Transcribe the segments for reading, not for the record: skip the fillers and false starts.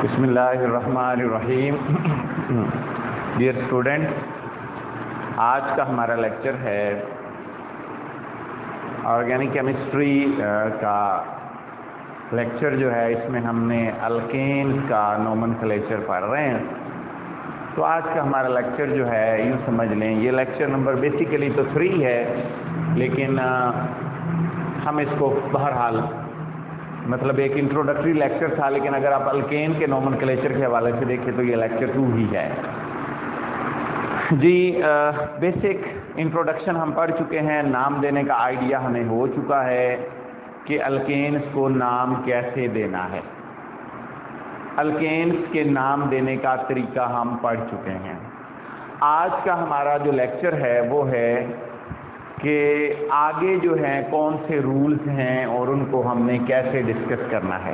बिस्मिल्लाहिर्रहमानिर्रहीम। Dear student, आज का हमारा लेक्चर है ऑर्गेनिक केमिस्ट्री का लेक्चर जो है, इसमें हमने अल्केन्स का नोमेनक्लेचर पढ़ रहे हैं। तो आज का हमारा लेक्चर जो है, यूँ समझ लें, ये लेक्चर नंबर बेसिकली तो 3 है, लेकिन हम इसको बहरहाल मतलब एक इंट्रोडक्टरी लेक्चर था, लेकिन अगर आप अल्केन के नोमेनक्लेचर के हवाले से देखें तो ये लेक्चर 2 ही है जी। बेसिक इंट्रोडक्शन हम पढ़ चुके हैं, नाम देने का आइडिया हमें हो चुका है कि अल्केन्स को नाम कैसे देना है। अल्केन्स के नाम देने का तरीका हम पढ़ चुके हैं। आज का हमारा जो लेक्चर है वो है कि आगे जो हैं कौन से रूल्स हैं और उनको हमने कैसे डिस्कस करना है।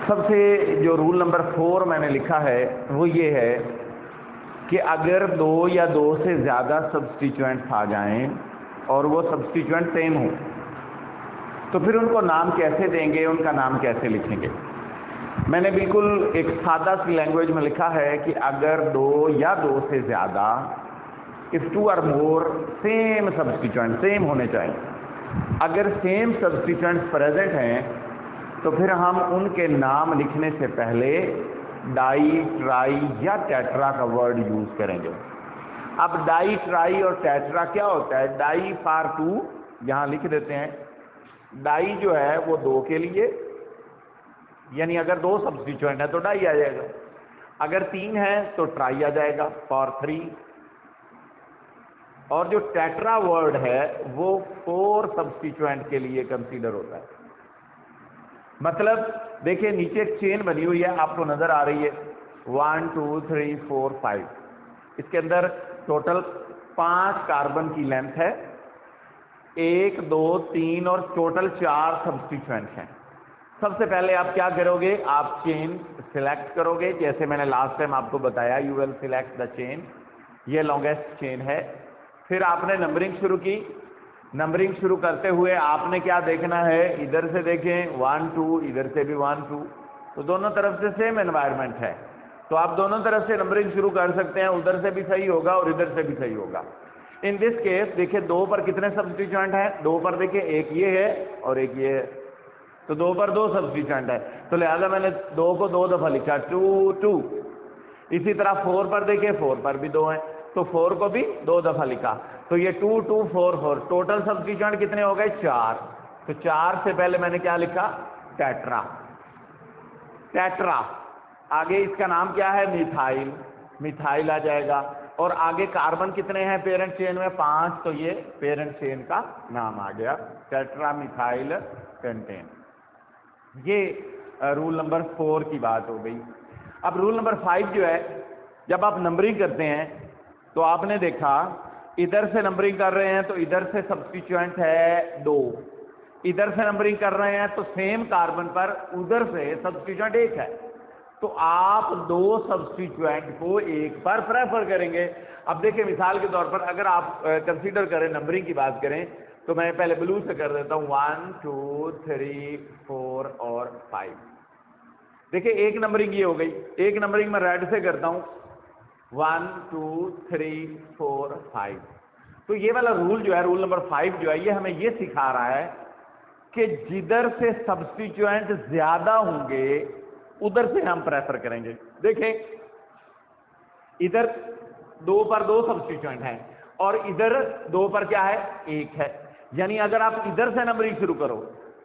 सबसे जो रूल नंबर 4 मैंने लिखा है वो ये है कि अगर 2 या 2 से ज़्यादा सब्स्टिट्यूएंट्स आ जाएं और वो सब्स्टिट्यूएंट सेम हो तो फिर उनको नाम कैसे देंगे, उनका नाम कैसे लिखेंगे। मैंने बिल्कुल एक सादा सी लैंग्वेज में लिखा है कि अगर 2 या 2 से ज़्यादा, इफ 2 और मोर सेम सब्स्टिट्यूएंट, सेम होने चाहिए। अगर सेम सब्स्टिट्यूएंट्स प्रेजेंट हैं तो फिर हम उनके नाम लिखने से पहले डाई, ट्राई या टेट्रा का वर्ड यूज करेंगे। अब डाई, ट्राई और टेट्रा क्या होता है? डाई फॉर 2 यहाँ लिख देते हैं। डाई जो है वो 2 के लिए, यानी अगर 2 सब्स्टिट्यूएंट है तो डाई आ जाएगा। अगर 3 है तो ट्राई आ जाएगा फॉर 3। और जो टेट्रा वर्ड है वो 4 सब्स्टिट्यूएंट के लिए कंसीडर होता है। मतलब देखिए, नीचे एक चेन बनी हुई है, आपको नजर आ रही है, 1 2 3 4 5। इसके अंदर टोटल 5 कार्बन की लेंथ है, 1 2 3 और टोटल 4 सब्स्टिट्यूएंट हैं। सबसे पहले आप क्या करोगे? आप चेन सिलेक्ट करोगे, जैसे मैंने लास्ट टाइम आपको बताया, you will select the chain. ये लॉन्गेस्ट चेन है। फिर आपने नंबरिंग शुरू की। नंबरिंग शुरू करते हुए आपने क्या देखना है? इधर से देखें 1 2, इधर से भी 1 2, तो दोनों तरफ से सेम एनवायरनमेंट है, तो आप दोनों तरफ से नंबरिंग शुरू कर सकते हैं। उधर से भी सही होगा और इधर से भी सही होगा। इन दिस केस देखिए 2 पर कितने सब्स्टिट्यूएंट हैं? 2 पर देखिए एक ये है और एक ये है, तो 2 पर 2 सब्स्टिट्यूएंट है, तो लिहाजा मैंने 2 को 2 दफा लिखा, 2 2। इसी तरह 4 पर देखिए, 4 पर भी 2 है, तो 4 को भी 2 दफा लिखा, तो ये 2 2 4 4। टोटल सब्स्टिट्यूएंट कितने हो गए? 4। तो 4 से पहले मैंने क्या लिखा? टेट्रा। टेट्रा। आगे इसका नाम क्या है? मिथाइल। मिथाइल आ जाएगा। और आगे कार्बन कितने हैं पेरेंट चेन में? 5, तो ये पेरेंट चेन का नाम आ गया, टेट्रा मिथाइल पेंटेन। ये रूल नंबर 4 की बात हो गई। अब रूल नंबर 5 जो है, जब आप नंबरिंग करते हैं तो आपने देखा इधर से नंबरिंग कर रहे हैं तो इधर से सब्स्टिट्यूएंट है 2, इधर से नंबरिंग कर रहे हैं तो सेम कार्बन पर उधर से सब्स्टिट्यूएंट 1 है, तो आप 2 सब्स्टिट्यूएंट को 1 पर प्रेफर करेंगे। अब देखिए, मिसाल के तौर पर अगर आप कंसीडर करें, नंबरिंग की बात करें, तो मैं पहले ब्लू से कर देता हूं, 1 2 3 4 और 5। देखिए एक नंबरिंग ये हो गई। एक नंबरिंग मैं रेड से करता हूं, 1 2 3 4 5। तो ये वाला रूल जो है, रूल नंबर 5 जो है, ये हमें ये सिखा रहा है कि जिधर से सब्स्टिट्यूएंट ज्यादा होंगे उधर से हम प्रेफर करेंगे। देखें, इधर 2 पर 2 सब्स्टिट्यूएंट हैं और इधर 2 पर क्या है? 1 है। यानी अगर आप इधर से नंबरिंग शुरू करो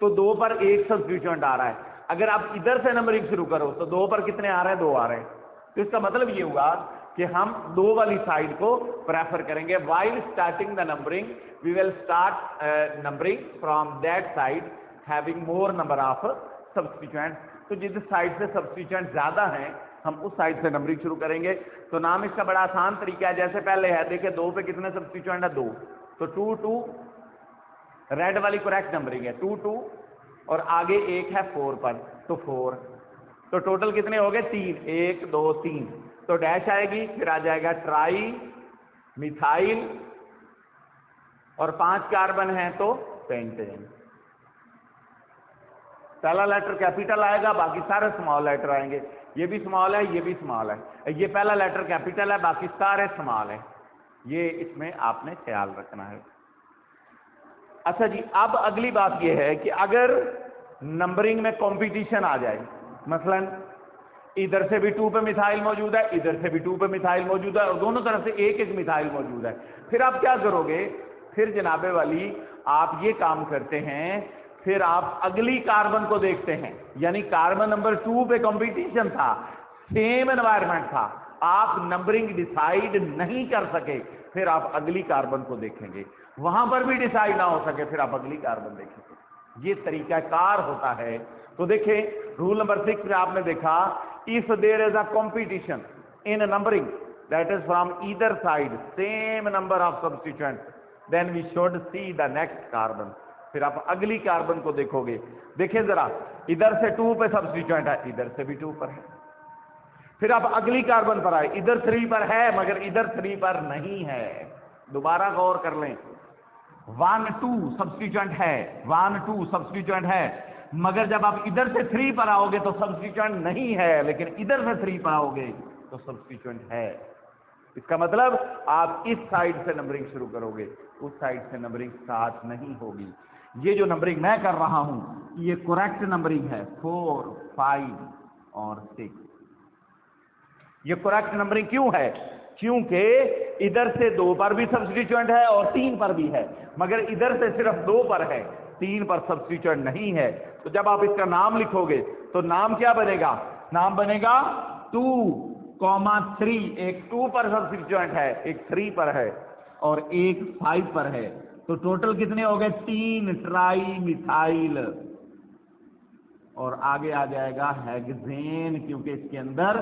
तो 2 पर 1 सब्स्टिट्यूएंट आ रहा है। अगर आप इधर से नंबरिंग शुरू करो तो 2 पर कितने आ रहे हैं? 2 आ रहे हैं। तो इसका मतलब ये हुआ कि हम 2 वाली साइड को प्रेफर करेंगे। While starting the numbering we will start numbering from that side having more number of substituent. तो जिस साइड से सब्स्टिट्यूएंट ज्यादा हैं हम उस साइड से नंबरिंग शुरू करेंगे। तो नाम इसका बड़ा आसान तरीका है। जैसे पहले है, देखिए 2 पे कितने सब्स्टिट्यूएंट है? 2, तो 2 2, रेड वाली करेक्ट नंबरिंग है, 2 2, और आगे 1 है 4 पर, तो 4। तो टोटल कितने हो गए? 3, 1 2 3, तो डैश आएगी, फिर आ जाएगा ट्राई मिथाइल, और 5 कार्बन है तो पेंटेन। पहला लेटर कैपिटल आएगा, बाकी सारे स्मॉल लेटर आएंगे। ये भी स्मॉल है, ये भी स्मॉल है, ये पहला लेटर कैपिटल है, बाकी सारे स्मॉल है। ये इसमें आपने ख्याल रखना है। अच्छा जी, अब अगली बात यह है कि अगर नंबरिंग में कंपटीशन आ जाए, मसलन इधर से भी 2 पे मिथाइल मौजूद है, इधर से भी 2 पे मिथाइल मौजूद है, और दोनों तरफ से एक एक मिथाइल मौजूद है, फिर आप क्या करोगे? फिर जनाबे वाली आप ये काम करते हैं, फिर आप अगली कार्बन को देखते हैं। यानी कार्बन नंबर 2 पे कंपटीशन था, सेम एनवायरनमेंट था, आप नंबरिंग डिसाइड नहीं कर सके, फिर आप अगली कार्बन को देखेंगे। वहां पर भी डिसाइड ना हो सके, फिर आप अगली कार्बन देखेंगे। ये तरीकाकार होता है। तो देखें, रूल नंबर 6 में आपने देखा, if there is a competition in numbering that is from either side same number of substituent, then we should see the next carbon. फिर आप अगली कार्बन को देखोगे। देखिए जरा, इधर से 2 पे सब्स्टिट्यूएंट है, इधर से भी 2 पर है। फिर आप अगली कार्बन पर आए, इधर 3 पर है मगर इधर 3 पर नहीं है। दोबारा गौर कर लें, 1 2 सब्स्टिट्यूएंट है, 1 2 सब्स्टिट्यूएंट है, मगर जब आप इधर से 3 पर आओगे तो सब्स्टिट्यूएंट नहीं है, लेकिन इधर से 3 पर आओगे तो सब्स्टिट्यूएंट है। इसका मतलब आप इस साइड से नंबरिंग शुरू करोगे, उस साइड से नंबरिंग स्टार्ट नहीं होगी। ये जो नंबरिंग मैं कर रहा हूं, ये करेक्ट नंबरिंग है, 4 5 और 6। ये करेक्ट नंबरिंग क्यों है? क्योंकि इधर से 2 पर भी सब्स्टिट्यूएंट है और 3 पर भी है, मगर इधर से सिर्फ 2 पर है, 3 पर सब्स्टिट्यूएंट नहीं है। तो जब आप इसका नाम लिखोगे तो नाम क्या बनेगा? नाम बनेगा 2,3। एक 2 पर सब्स्टिट्यूएंट है, एक 3 पर है और एक 5 पर है। तो टोटल कितने हो गए? 3 ट्राई मिथाइल। और आगे आ जाएगा हेक्सेन, क्योंकि इसके अंदर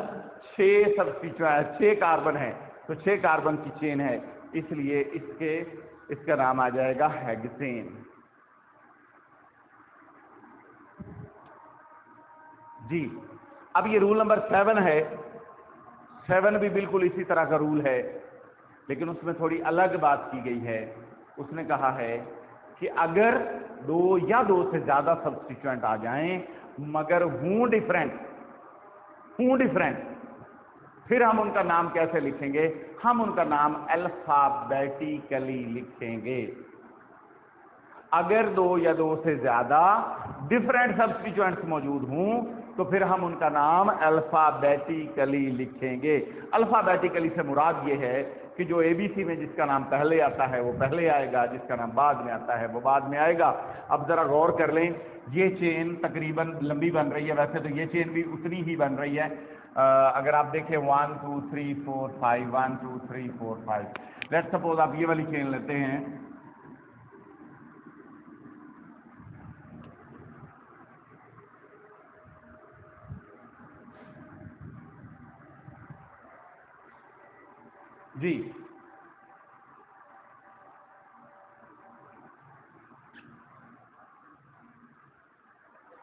6 सब्स्टिट्यूएंट 6 कार्बन है, तो 6 कार्बन की चेन है, इसलिए इसका नाम आ जाएगा हेक्सेन। जी, अब ये रूल नंबर 7 है। 7 भी बिल्कुल इसी तरह का रूल है, लेकिन उसमें थोड़ी अलग बात की गई है। उसने कहा है कि अगर 2 या 2 से ज्यादा सब्स्टिट्यूएंट आ जाएं मगर हूं डिफरेंट, फिर हम उनका नाम कैसे लिखेंगे? हम उनका नाम अल्फाबेटिकली लिखेंगे। अगर 2 या 2 से ज्यादा डिफरेंट सब्स्टिट्यूएंट्स मौजूद हों तो फिर हम उनका नाम अल्फाबेटिकली लिखेंगे। अल्फाबेटिकली से मुराद ये है कि जो एबीसी में जिसका नाम पहले आता है वो पहले आएगा, जिसका नाम बाद में आता है वो बाद में आएगा। अब जरा गौर कर लें, ये चेन तकरीबन लंबी बन रही है, वैसे तो ये चेन भी उतनी ही बन रही है। अगर आप देखें 1 2 3 4 5, 1 2 3 4 5। लेट्स सपोज आप ये वाली चेन लेते हैं, जी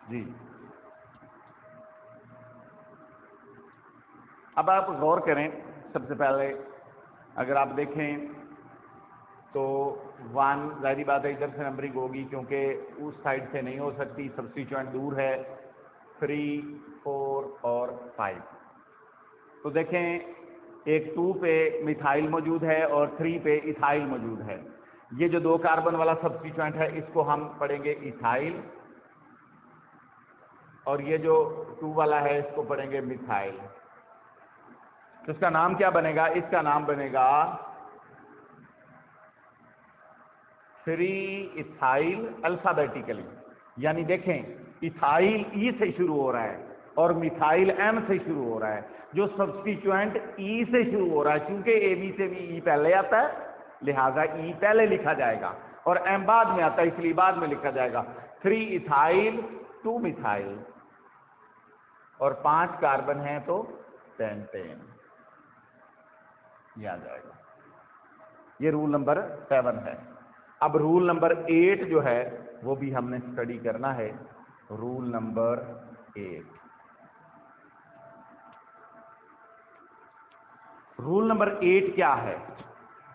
जी। अब आप गौर करें, सबसे पहले अगर आप देखें तो 1, जाहिर बात है इधर से नंबरिंग होगी क्योंकि उस साइड से नहीं हो सकती, सब्स्टिट्यूएंट दूर है। 3 4 और 5। तो देखें, एक 2 पे मिथाइल मौजूद है और 3 पे इथाइल मौजूद है। ये जो 2 कार्बन वाला सब्स्टिट्यूएंट है इसको हम पढ़ेंगे इथाइल, और ये जो 2 वाला है इसको पढ़ेंगे मिथाइल। तो इसका नाम क्या बनेगा? इसका नाम बनेगा 3 इथाइल अल्फाबेटिकली। यानी देखें, इथाइल ई से शुरू हो रहा है और मिथाइल एम से शुरू हो रहा है। जो सब्स्टिट्यूएंट ई से शुरू हो रहा है, क्योंकि ए बी से भी ई पहले आता है, लिहाजा ई पहले लिखा जाएगा, और एम बाद में आता है इसलिए बाद में लिखा जाएगा। 3 इथाइल 2 मिथाइल, और 5 कार्बन है तो 10 ये आ जाएगा। ये रूल नंबर 7 है। अब रूल नंबर 8 जो है वो भी हमने स्टडी करना है। रूल नंबर 8, रूल नंबर 8 क्या है?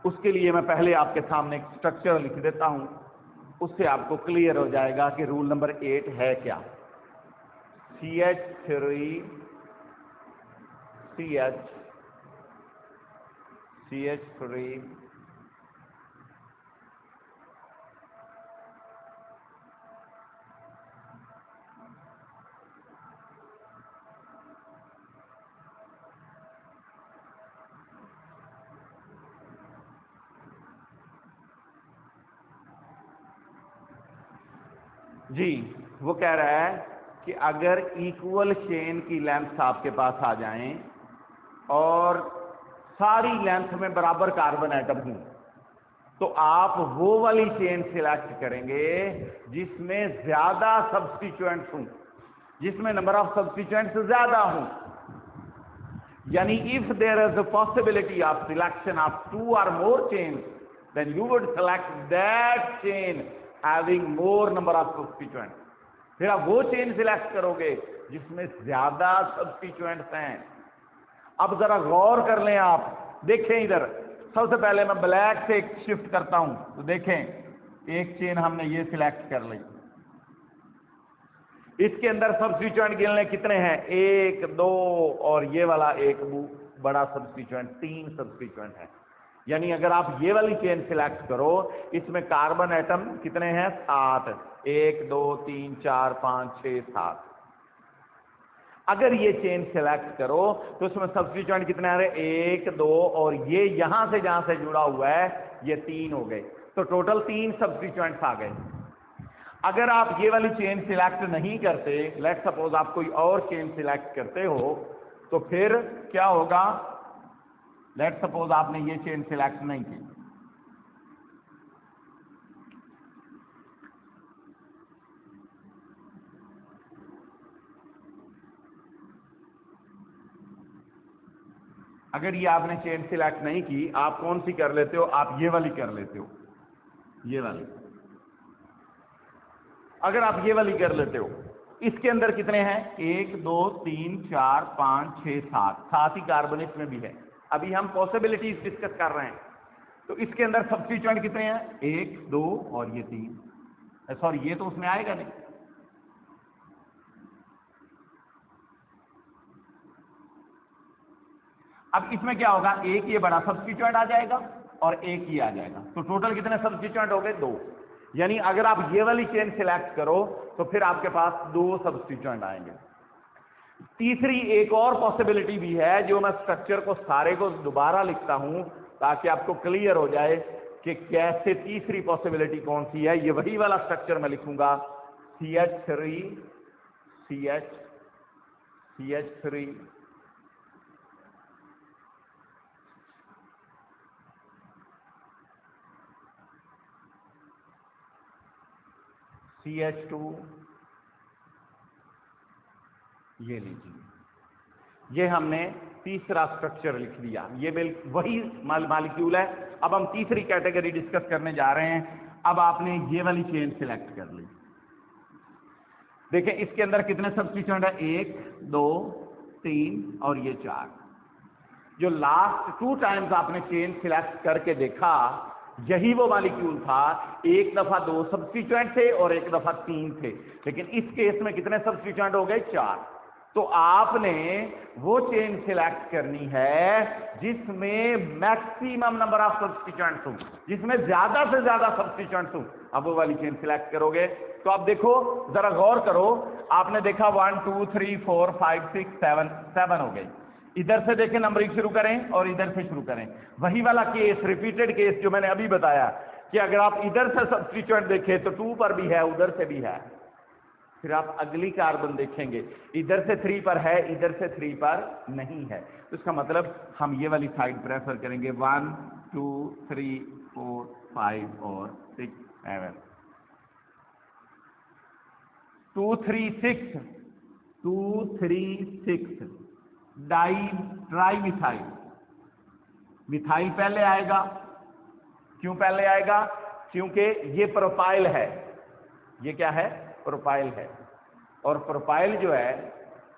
उसके लिए मैं पहले आपके सामने एक स्ट्रक्चर लिख देता हूं, उससे आपको क्लियर हो जाएगा कि रूल नंबर 8 है क्या। CH3 CH CH3 जी, वो कह रहा है कि अगर इक्वल चेन की लेंथ आपके पास आ जाएं और सारी लेंथ में बराबर कार्बन एटम हों, तो आप वो वाली चेन सिलेक्ट करेंगे जिसमें ज्यादा सब्स्टिट्यूएंट्स हों, जिसमें नंबर ऑफ सब्स्टिट्यूएंट्स ज्यादा हों। यानी if there is a possibility of selection of 2 or more chains, then you would select that chain having more number of substituents. फिर आप वो चेन सिलेक्ट करोगे जिसमें ज्यादा सब्स्टिट्यूएंट्स हैं। अब जरा गौर कर लें, आप देखें इधर। सबसे पहले मैं ब्लैक से शिफ्ट करता हूं, तो देखें एक चेन हमने ये सिलेक्ट कर ली। इसके अंदर सब्स्टिट्यूएंट गिन लें कितने हैं, 1 2 और ये वाला एक बड़ा सब्स्टिट्यूएंट, 3 सब्स्टिट्यूएंट है। यानी अगर आप ये वाली चेन सिलेक्ट करो, इसमें कार्बन एटम कितने हैं, 7, 1 2 3 4 5 6 7। अगर ये चेन सिलेक्ट करो तो इसमें सब्स्टिट्यूएंट कितने आ रहे, 1 2 और ये यहां से जहां से जुड़ा हुआ है ये 3 हो गए, तो टोटल 3 सब्स्टिट्यूएंट्स आ गए। अगर आप ये वाली चेन सिलेक्ट नहीं करते, लेट सपोज आप कोई और चेन सिलेक्ट करते हो, तो फिर क्या होगा, लेट सपोज आपने ये चेन सिलेक्ट नहीं की, अगर ये आपने चेन सिलेक्ट नहीं की, आप कौन सी कर लेते हो, आप ये वाली कर लेते हो, ये वाली। अगर आप ये वाली कर लेते हो, इसके अंदर कितने हैं, 1 2 3 4 5 6 7, 7 ही कार्बन इसमें भी है। अभी हम पॉसिबिलिटीज डिस्कस कर रहे हैं, तो इसके अंदर सब्स्टिट्यूएंट कितने हैं, 1 2 और ये 3। सॉरी, ये तो उसमें आएगा नहीं। अब इसमें क्या होगा, एक ये बड़ा सब्स्टिट्यूएंट आ जाएगा और एक ही आ जाएगा, तो टोटल कितने सब्स्टिट्यूएंट हो गए, 2। यानी अगर आप ये वाली चेन सिलेक्ट करो तो फिर आपके पास 2 सब्स्टिट्यूएंट आएंगे। तीसरी एक और पॉसिबिलिटी भी है, जो मैं स्ट्रक्चर को सारे को दोबारा लिखता हूं ताकि आपको क्लियर हो जाए कि कैसे तीसरी पॉसिबिलिटी कौन सी है। ये वही वाला स्ट्रक्चर मैं लिखूंगा, CH3 CH CH3 CH2, ये लीजिए, ये हमने तीसरा स्ट्रक्चर लिख दिया। ये वही मालिक्यूल है। अब हम तीसरी कैटेगरी डिस्कस करने जा रहे हैं। अब आपने ये वाली चेन सिलेक्ट कर ली, देखें इसके अंदर कितने सब्स्टिट्यूएंट है, 1 2 3 और ये 4। जो लास्ट 2 टाइम्स आपने चेन सिलेक्ट करके देखा, यही वो मॉलिक्यूल था। एक दफा 2 सब्स्टिट्यूएंट थे और एक दफा 3 थे, लेकिन इस केस में कितने सब्स्टिट्यूएंट हो गए, 4। तो आपने वो चेन सिलेक्ट करनी है जिसमें मैक्सिमम नंबर ऑफ सब्स्टिट्यूएंट्स हो, जिसमें ज्यादा से ज्यादा सब्स्टिट्यूएंट्स हो। अब वो वाली चेन सिलेक्ट करोगे तो आप देखो, जरा गौर करो, आपने देखा 1 2 3 4 5 6 7 हो गई। इधर से देखें, नंबरिंग शुरू करें और इधर से शुरू करें। वही वाला केस, रिपीटेड केस जो मैंने अभी बताया कि अगर आप इधर से सब्स्टिट्यूएंट देखें तो 2 पर भी है, उधर से भी है। फिर आप अगली कार्बन देखेंगे, इधर से 3 पर है, इधर से 3 पर नहीं है। तो इसका मतलब हम ये वाली साइड प्रेफर करेंगे, 1 2 3 4 5 और 6 7 2 3 6 2 3 6 ट्राई मिथाइल। मिथाइल पहले आएगा। क्यों पहले आएगा? क्योंकि ये प्रोपाइल है। ये क्या है? प्रोपाइल है। और प्रोपाइल जो है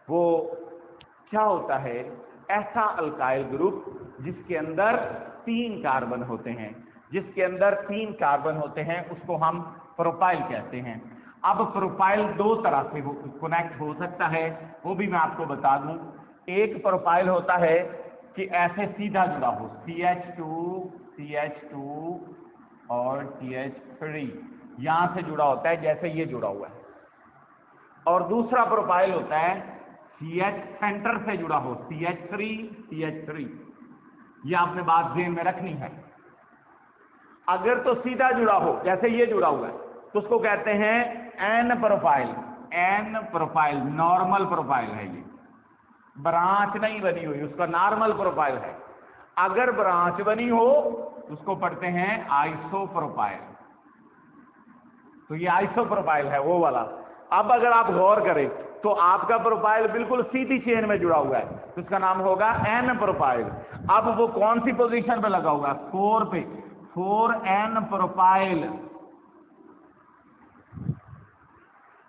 वो क्या होता है? ऐसा अल्काइल ग्रुप जिसके अंदर 3 कार्बन होते हैं। जिसके अंदर 3 कार्बन होते हैं उसको हम प्रोपाइल कहते हैं। अब प्रोफाइल दो तरह से कनेक्ट हो सकता है, वो भी मैं आपको बता दूं। एक प्रोफाइल होता है कि ऐसे सीधा जुड़ा हो, CH2 और CH3 यहां से जुड़ा होता है, जैसे ये जुड़ा हुआ है। और दूसरा प्रोफाइल होता है CH सेंटर से जुड़ा हो, CH3। ये आपने बात ध्यान में रखनी है। अगर तो सीधा जुड़ा हो, जैसे ये जुड़ा हुआ है, तो उसको कहते हैं एन प्रोफाइल, नॉर्मल प्रोफाइल है ये, ब्रांच नहीं बनी हुई, उसका नॉर्मल प्रोफाइल है। अगर ब्रांच बनी हो उसको पढ़ते हैं आइसो प्रोफाइल। तो ये आइसो प्रोफाइल है वो वाला। अब अगर आप गौर करें तो आपका प्रोफाइल बिल्कुल सीधी चेन में जुड़ा हुआ है, तो इसका नाम होगा एन प्रोफाइल। अब वो कौन सी पोजीशन पे लगा हुआ है? 4 पे, 4n प्रोफाइल,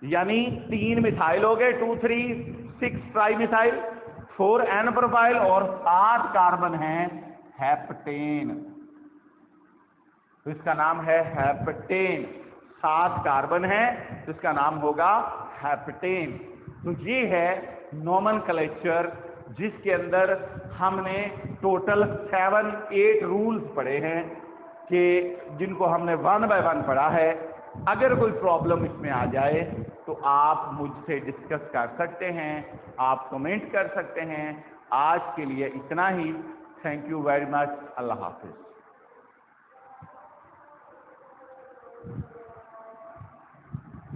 यानी 3 मिथाइल हो गए, 2 3 6 ट्राई मिथाइल, 4n प्रोफाइल और 7 कार्बन है हेप्टेन। तो इसका नाम है हेप्टेन। 7 कार्बन है तो इसका नाम होगा हेप्टेन। तो ये है नोमेनक्लेचर, जिसके अंदर हमने टोटल 7-8 रूल्स पढ़े हैं, कि जिनको हमने 1 बाय 1 पढ़ा है। अगर कोई प्रॉब्लम इसमें आ जाए तो आप मुझसे डिस्कस कर सकते हैं, आप कमेंट कर सकते हैं। आज के लिए इतना ही। Thank you very much. अल्लाह हाफिज।